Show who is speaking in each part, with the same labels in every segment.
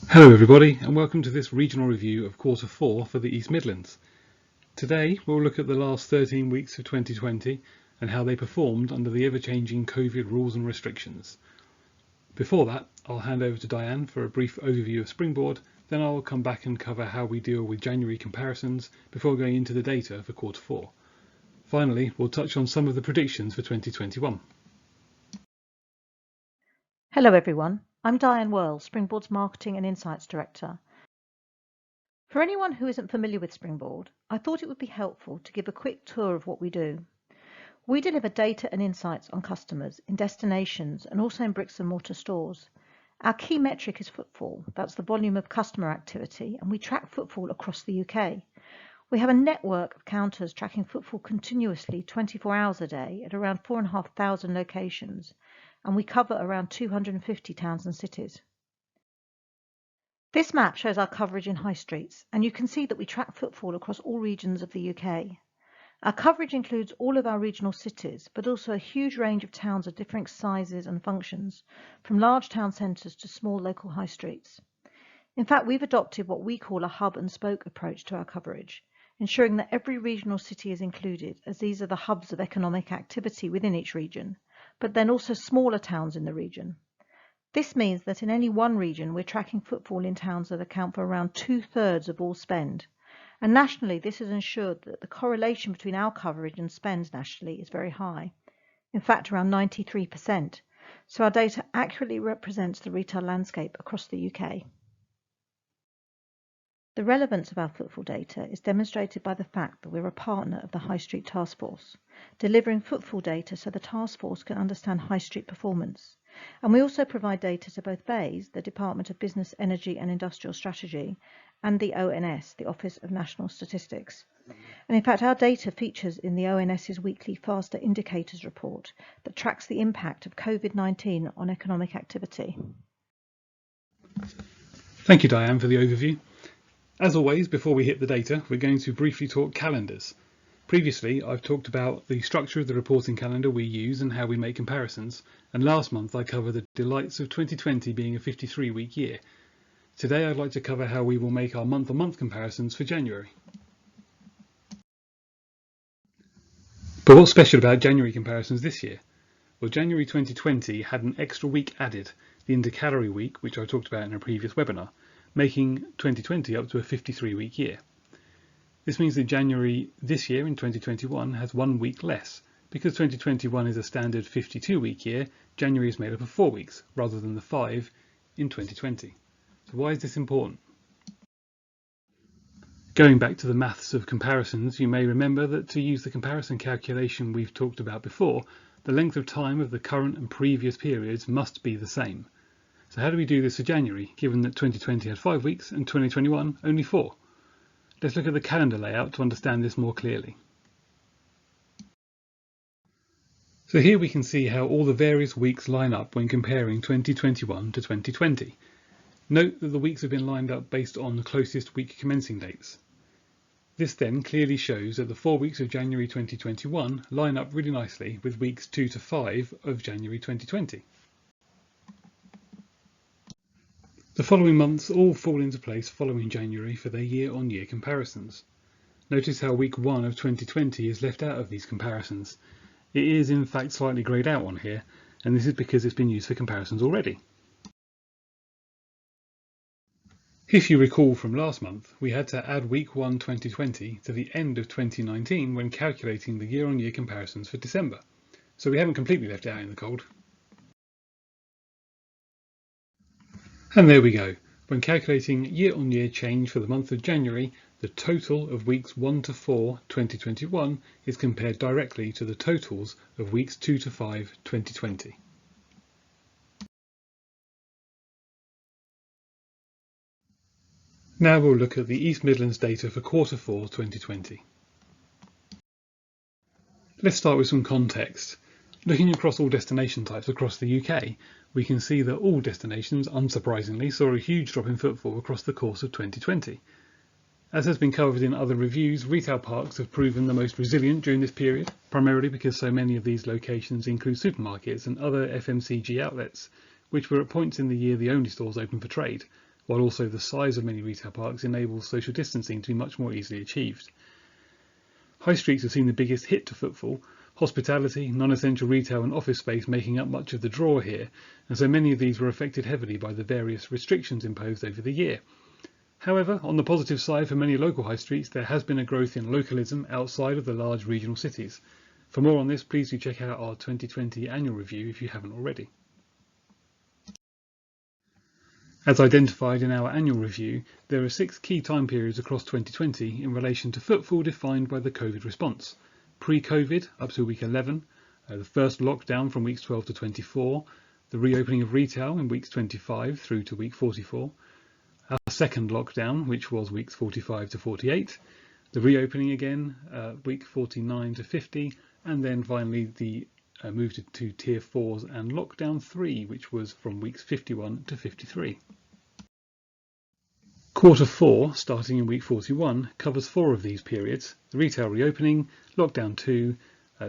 Speaker 1: Hello everybody and welcome to this regional review of quarter 4 for the East Midlands. Today we'll look at the last 13 weeks of 2020 and how they performed under the ever-changing COVID rules and restrictions. Before that, I'll hand over to Diane for a brief overview of Springboard, then I'll come back and cover how we deal with January comparisons before going into the data for quarter 4. Finally, we'll touch on some of the predictions for 2021.
Speaker 2: Hello everyone, I'm Diane Worrell, Springboard's Marketing and Insights Director. For anyone who isn't familiar with Springboard, I thought it would be helpful to give a quick tour of what we do. We deliver data and insights on customers in destinations and also in bricks and mortar stores. Our key metric is footfall, that's the volume of customer activity, and we track footfall across the UK. We have a network of counters tracking footfall continuously 24 hours a day at around 4,500 locations, and we cover around 250 towns and cities. This map shows our coverage in high streets, and you can see that we track footfall across all regions of the UK. Our coverage includes all of our regional cities, but also a huge range of towns of different sizes and functions, from large town centres to small local high streets. In fact, we've adopted what we call a hub and spoke approach to our coverage, ensuring that every regional city is included, as these are the hubs of economic activity within each region, but then also smaller towns in the region. This means that in any one region, we're tracking footfall in towns that account for around 2/3 of all spend. And nationally, this has ensured that the correlation between our coverage and spend nationally is very high. In fact, around 93%. So our data accurately represents the retail landscape across the UK. The relevance of our footfall data is demonstrated by the fact that we're a partner of the High Street Task Force, delivering footfall data so the task force can understand high street performance. And we also provide data to both BEIS, the Department of Business, Energy and Industrial Strategy, and the ONS, the Office of National Statistics. And in fact, our data features in the ONS's weekly Faster Indicators report that tracks the impact of COVID-19 on economic activity.
Speaker 1: Thank you, Diane, for the overview. As always, before we hit the data, we're going to briefly talk calendars. Previously, I've talked about the structure of the reporting calendar we use and how we make comparisons, and last month I covered the delights of 2020 being a 53-week year. Today I'd like to cover how we will make our month-on-month comparisons for January. But what's special about January comparisons this year? Well, January 2020 had an extra week added, the intercalary week, which I talked about in a previous webinar, making 2020 up to a 53-week year. This means that January this year in 2021 has 1 week less. Because 2021 is a standard 52-week year, January is made up of 4 weeks rather than the 5 in 2020. So why is this important? Going back to the maths of comparisons, you may remember that to use the comparison calculation we've talked about before, the length of time of the current and previous periods must be the same. So how do we do this for January, given that 2020 had 5 weeks and 2021 only 4? Let's look at the calendar layout to understand this more clearly. So here we can see how all the various weeks line up when comparing 2021 to 2020. Note that the weeks have been lined up based on the closest week commencing dates. This then clearly shows that the 4 weeks of January 2021 line up really nicely with weeks 2 to 5 of January 2020. The following months all fall into place following January for their year-on-year comparisons. Notice how week 1 of 2020 is left out of these comparisons. It is in fact slightly greyed out on here, and this is because it's been used for comparisons already. If you recall from last month, we had to add week 1 2020 to the end of 2019 when calculating the year-on-year comparisons for December, so we haven't completely left it out in the cold. And there we go. When calculating year-on-year change for the month of January, the total of weeks 1 to 4 2021 is compared directly to the totals of weeks 2 to 5 2020. Now we'll look at the East Midlands data for quarter 4 2020. Let's start with some context. Looking across all destination types across the UK, we can see that all destinations, unsurprisingly, saw a huge drop in footfall across the course of 2020. As has been covered in other reviews, retail parks have proven the most resilient during this period, primarily because so many of these locations include supermarkets and other FMCG outlets, which were at points in the year the only stores open for trade, while also the size of many retail parks enables social distancing to be much more easily achieved. High streets have seen the biggest hit to footfall, hospitality, non-essential retail and office space making up much of the draw here, and so many of these were affected heavily by the various restrictions imposed over the year. However, on the positive side for many local high streets, there has been a growth in localism outside of the large regional cities. For more on this, please do check out our 2020 annual review if you haven't already. As identified in our annual review, there are 6 key time periods across 2020 in relation to footfall defined by the COVID response. Pre-COVID, up to week 11, the first lockdown from weeks 12 to 24, the reopening of retail in weeks 25 through to week 44, our second lockdown, which was weeks 45 to 48, the reopening again, week 49 to 50, and then finally the move to tier 4s and lockdown 3, which was from weeks 51 to 53. Quarter 4, starting in week 41, covers 4 of these periods: the retail reopening, lockdown 2,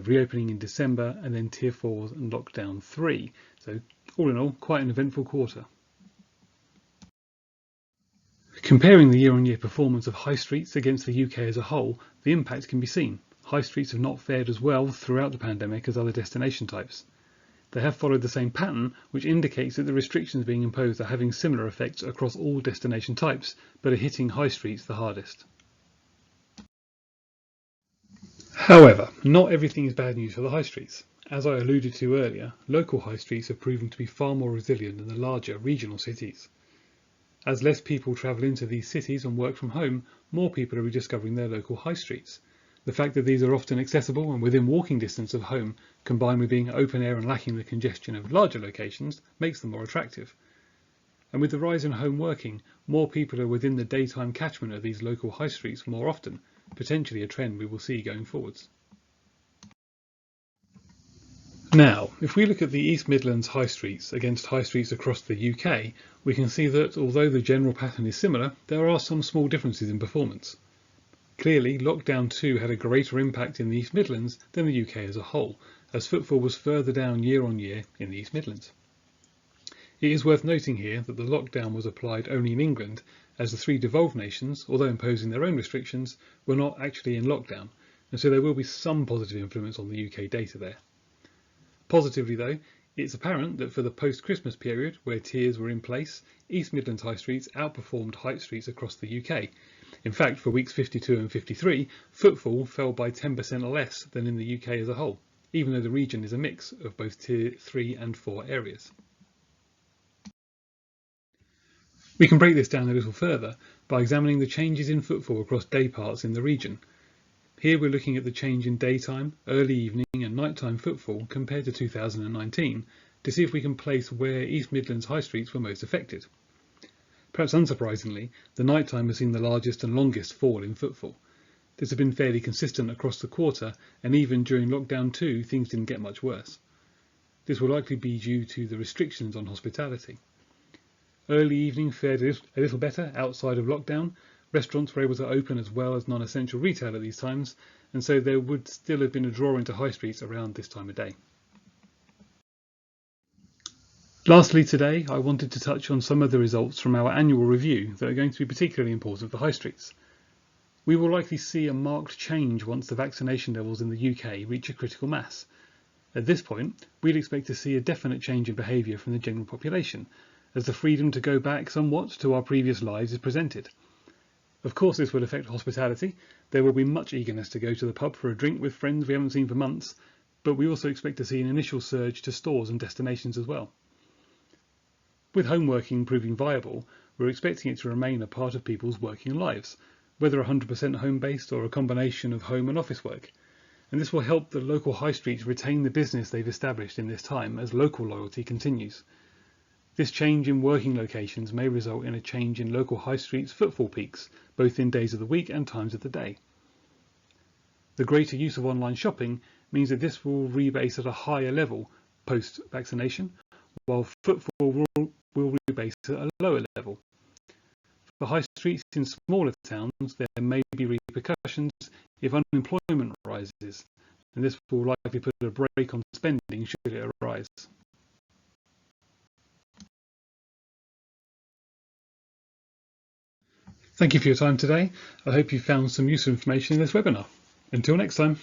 Speaker 1: reopening in December, and then tier 4s and lockdown 3. So all in all, quite an eventful quarter. Comparing the year-on-year performance of high streets against the UK as a whole, the impact can be seen. High streets have not fared as well throughout the pandemic as other destination types. They have followed the same pattern, which indicates that the restrictions being imposed are having similar effects across all destination types, but are hitting high streets the hardest. However, not everything is bad news for the high streets. As I alluded to earlier, local high streets have proven to be far more resilient than the larger regional cities. As less people travel into these cities and work from home, more people are rediscovering their local high streets. The fact that these are often accessible and within walking distance of home, combined with being open air and lacking the congestion of larger locations, makes them more attractive. And with the rise in home working, more people are within the daytime catchment of these local high streets more often, potentially a trend we will see going forwards. Now, if we look at the East Midlands high streets against high streets across the UK, we can see that although the general pattern is similar, there are some small differences in performance. Clearly, lockdown 2 had a greater impact in the East Midlands than the UK as a whole, as footfall was further down year on year in the East Midlands. It is worth noting here that the lockdown was applied only in England, as the 3 devolved nations, although imposing their own restrictions, were not actually in lockdown, and so there will be some positive influence on the UK data there. Positively though, it's apparent that for the post-Christmas period, where tiers were in place, East Midlands high streets outperformed high streets across the UK. In fact, for weeks 52 and 53, footfall fell by 10% less than in the UK as a whole, even though the region is a mix of both tier 3 and 4 areas. We can break this down a little further by examining the changes in footfall across day parts in the region. Here we're looking at the change in daytime, early evening and nighttime footfall compared to 2019 to see if we can place where East Midlands high streets were most affected. Perhaps unsurprisingly, the nighttime has seen the largest and longest fall in footfall. This has been fairly consistent across the quarter, and even during lockdown 2 things didn't get much worse. This will likely be due to the restrictions on hospitality. Early evening fared a little better outside of lockdown. Restaurants were able to open as well as non-essential retail at these times, and so there would still have been a draw into high streets around this time of day. Lastly today, I wanted to touch on some of the results from our annual review that are going to be particularly important for high streets. We will likely see a marked change once the vaccination levels in the UK reach a critical mass. At this point, we'd expect to see a definite change in behaviour from the general population, as the freedom to go back somewhat to our previous lives is presented. Of course this will affect hospitality. There will be much eagerness to go to the pub for a drink with friends we haven't seen for months, but we also expect to see an initial surge to stores and destinations as well. With home working proving viable, we're expecting it to remain a part of people's working lives, whether 100% home-based or a combination of home and office work. And this will help the local high streets retain the business they've established in this time as local loyalty continues. This change in working locations may result in a change in local high streets' footfall peaks, both in days of the week and times of the day. The greater use of online shopping means that this will rebase at a higher level post-vaccination, while footfall will rebase at a lower level. For high streets in smaller towns, there may be repercussions if unemployment rises, and this will likely put a brake on spending should it arise. Thank you for your time today. I hope you found some useful information in this webinar. Until next time.